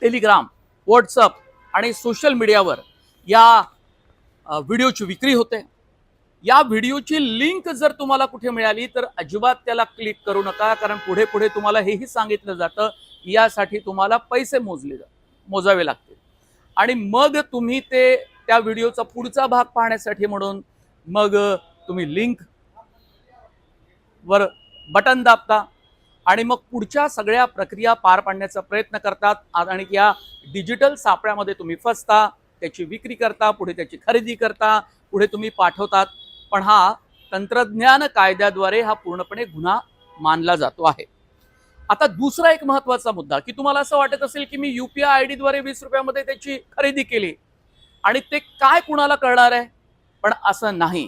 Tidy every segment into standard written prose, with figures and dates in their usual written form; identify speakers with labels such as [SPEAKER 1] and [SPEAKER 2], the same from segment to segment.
[SPEAKER 1] Telegram, WhatsApp आणि social मीडियावर या व्हिडिओची विक्री होते। या व्हिडिओची लिंक जर तुम्हाला कुठे मिळाली तर अजिबात त्याला क्लिक करू नका, कारण पुढे पुढे तुम्हाला हेही सांगितलं जातं यासाठी तुम्हाला पैसे मोजावे लागतील आणि मग तुम्ही त्या व्हिडिओचा पुढचा भाग पाहण्यासाठी म्हणून मग तुम्ही लिंक वर बटन दाबता आणि मग पुढच्या सगळ्या प्रक्रिया पार पाडण्याचा प्रयत्न करतात आणि या डिजिटल सापळ्यामध्ये तुम्ही फसता, त्याची विक्री करता, पुढे त्याची खरेदी करता, पुढे तुम्ही पाठवतात। पण हा तंत्रज्ञान कायद्याद्वारे हा पूर्णपणे गुन्हा मानला जातो आहे। आता दुसरा एक महत्त्वाचा मुद्दा की तुम्हाला असं वाटत असेल की मी UPI आयडी द्वारे 20 रुपयामध्ये त्याची खरेदी केली आणि ते काय कुणाला कळणार आहे, पण असं नाही।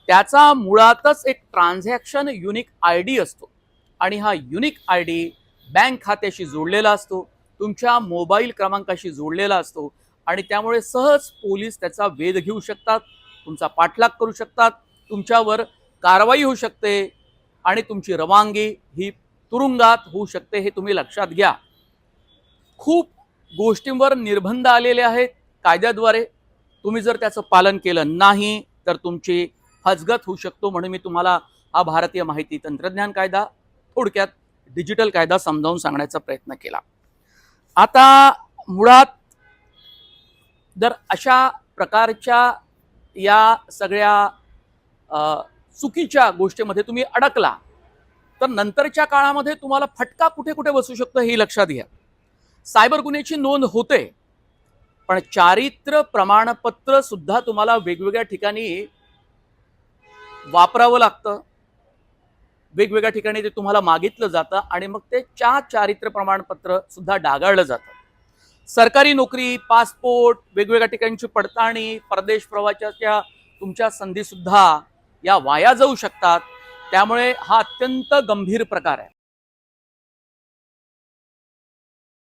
[SPEAKER 1] त्याचा मुळातच एक ट्रान्झॅक्शन युनिक आयडी असतो आणि हा युनिक आयडी बँक खात्याशी जोडलेला असतो, तुमच्या मोबाईल क्रमांकाशी जोडलेला असतो आणि त्यामुळे सहज पोलीस त्याचा वेध घेऊ शकतात, तुमचा पाठलाग करू शकतात, तुमच्यावर कारवाई होऊ शकते आणि तुमची रवानगी ही तुरुंगात होऊ शकते, हे तुम्ही लक्षात घ्या। खूप गोष्टींवर निर्बंध आलेले आहेत कायद्याद्वारे, तुम्ही जर त्याचं पालन केलं नाही तर तुमची फसगत होऊ शकतो। म्हणून मी तुम्हाला हा भारतीय माहिती तंत्रज्ञान कायदा, थोडक्यात डिजिटल कायदा समजावून सांगण्याचा प्रयत्न केला। आता मुळात जर अशा प्रकारच्या या सगळ्या चुकीच्या गोष्टीमध्ये तुम्ही अडकला तर नंतरच्या काळामध्ये तुम्हाला फटका कुठे कुठे बसू शकतो हे लक्षात घ्या। सायबर गुन्ह्याची नोंद होते, पण चारित्र्य प्रमाणपत्र सुद्धा तुम्हाला वेगवेगळ्या ठिकाणी वापरावं लागतं, वेगवेगळ्या ठिकाणी ते तुम्हाला मागितलं जातं आणि मग ते चारित्र्य प्रमाणपत्र सुद्धा डागाळलं जातं। सरकारी नोकरी, पासपोर्ट, वेगवेगळ्या ठिकाणची पडताळणी, परदेश प्रवासाच्या तुमच्या संधी सुद्धा या वाया जाऊ शकतात। त्यामुळे हा अत्यंत गंभीर प्रकार आहे।